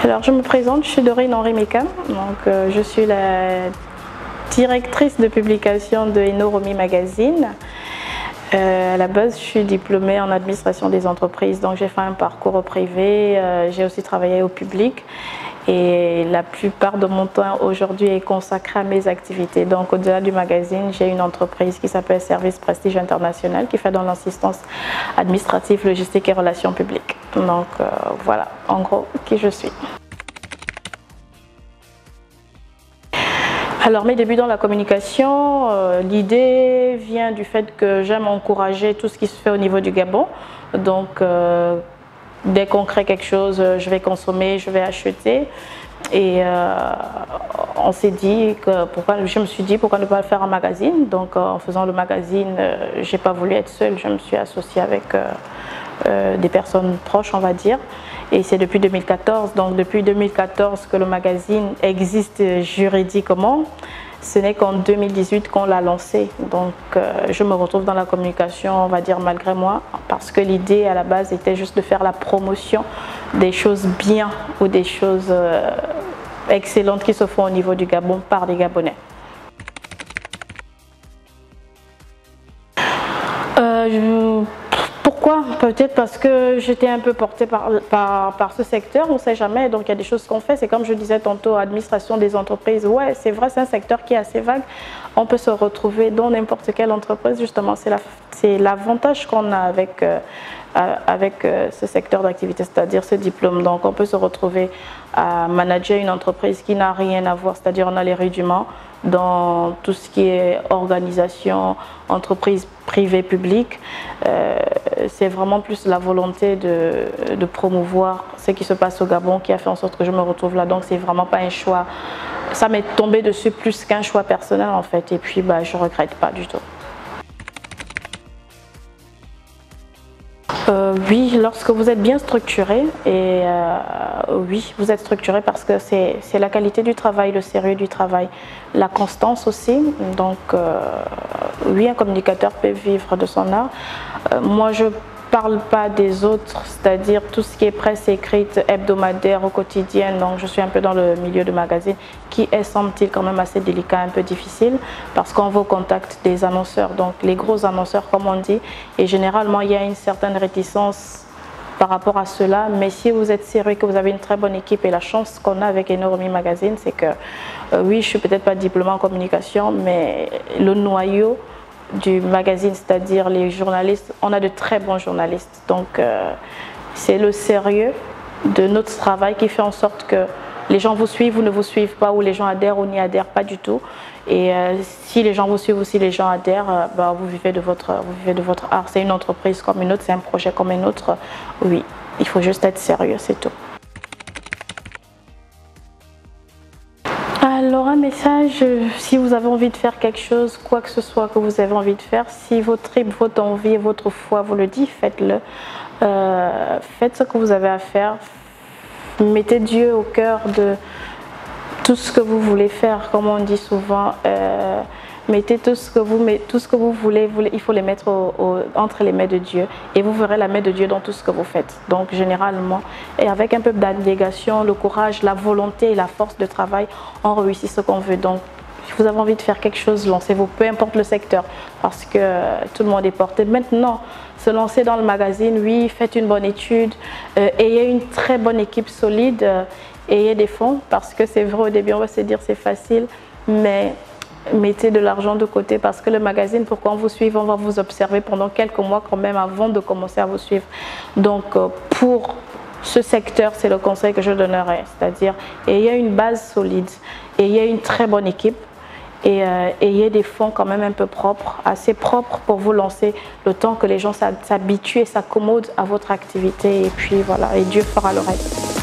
Alors je me présente, je suis Dorine Henri Meka, donc je suis la directrice de publication de Enoromi Magazine. À la base, je suis diplômée en administration des entreprises, donc j'ai fait un parcours au privé, j'ai aussi travaillé au public et la plupart de mon temps aujourd'hui est consacré à mes activités. Donc au-delà du magazine, j'ai une entreprise qui s'appelle Service Prestige International qui fait dans l'assistance administrative, logistique et relations publiques. Donc voilà, en gros, qui je suis. Alors mes débuts dans la communication, l'idée vient du fait que j'aime encourager tout ce qui se fait au niveau du Gabon. Donc dès qu'on crée quelque chose, je vais consommer, je vais acheter. Et on s'est dit que je me suis dit pourquoi ne pas faire un magazine. Donc en faisant le magazine, j'ai pas voulu être seule, je me suis associée avec des personnes proches, on va dire. Et c'est depuis 2014, donc depuis 2014 que le magazine existe juridiquement. Ce n'est qu'en 2018 qu'on l'a lancé. Donc je me retrouve dans la communication, on va dire malgré moi, parce que l'idée à la base était juste de faire la promotion des choses bien ou des choses excellentes qui se font au niveau du Gabon par des Gabonais. Pourquoi? Peut-être parce que j'étais un peu portée par ce secteur, on ne sait jamais, donc il y a des choses qu'on fait, c'est comme je disais tantôt, administration des entreprises, ouais c'est vrai, c'est un secteur qui est assez vague, on peut se retrouver dans n'importe quelle entreprise, justement c'est l'avantage qu'on a avec ce secteur d'activité, c'est-à-dire ce diplôme, donc on peut se retrouver à manager une entreprise qui n'a rien à voir, c'est-à-dire on a les rudiments dans tout ce qui est organisation, entreprise privée, publique. C'est vraiment plus la volonté de promouvoir ce qui se passe au Gabon qui a fait en sorte que je me retrouve là. Donc c'est vraiment pas un choix, ça m'est tombé dessus plus qu'un choix personnel en fait. Et puis je regrette pas du tout. Oui, lorsque vous êtes bien structuré, et oui, vous êtes structuré parce que c'est la qualité du travail, le sérieux du travail, la constance aussi. Donc, oui, un communicateur peut vivre de son art. Moi, je parle pas des autres, c'est-à-dire tout ce qui est presse écrite, hebdomadaire, au quotidien. Donc, je suis un peu dans le milieu de magazine qui est, semble-t-il, quand même assez délicat, un peu difficile parce qu'on va au contact des annonceurs, donc les gros annonceurs, comme on dit. Et généralement, il y a une certaine réticence par rapport à cela. Mais si vous êtes sérieux, que vous avez une très bonne équipe et la chance qu'on a avec Enoromi Magazine, c'est que oui, je suis peut-être pas diplômée en communication, mais le noyau du magazine, c'est-à-dire les journalistes, on a de très bons journalistes, donc c'est le sérieux de notre travail qui fait en sorte que les gens vous suivent ou ne vous suivent pas, ou les gens adhèrent ou n'y adhèrent pas du tout. Et si les gens vous suivent ou si les gens adhèrent, vous vivez de votre art. C'est une entreprise comme une autre, c'est un projet comme un autre. Oui, il faut juste être sérieux, c'est tout. Alors un message, si vous avez envie de faire quelque chose, quoi que ce soit que vous avez envie de faire, si votre trip, votre envie, votre foi vous le dit, faites-le. Faites ce que vous avez à faire. Mettez Dieu au cœur de tout ce que vous voulez faire, comme on dit souvent. Mettez tout ce que vous voulez, il faut les mettre entre les mains de Dieu et vous verrez la main de Dieu dans tout ce que vous faites. Donc généralement, et avec un peu d'abnégation, le courage, la volonté et la force de travail, on réussit ce qu'on veut. Donc si vous avez envie de faire quelque chose, lancez-vous, peu importe le secteur, parce que tout le monde est porté. Maintenant, se lancer dans le magazine, oui, faites une bonne étude, ayez une très bonne équipe solide, ayez des fonds, parce que c'est vrai, au début on va se dire c'est facile, mais mettez de l'argent de côté parce que le magazine, pour qu'on vous suive, on va vous observer pendant quelques mois quand même avant de commencer à vous suivre. Donc pour ce secteur, c'est le conseil que je donnerais, c'est-à-dire ayez une base solide, ayez une très bonne équipe et ayez des fonds quand même un peu propres, assez propres pour vous lancer le temps que les gens s'habituent et s'accommodent à votre activité et puis voilà, et Dieu fera le reste.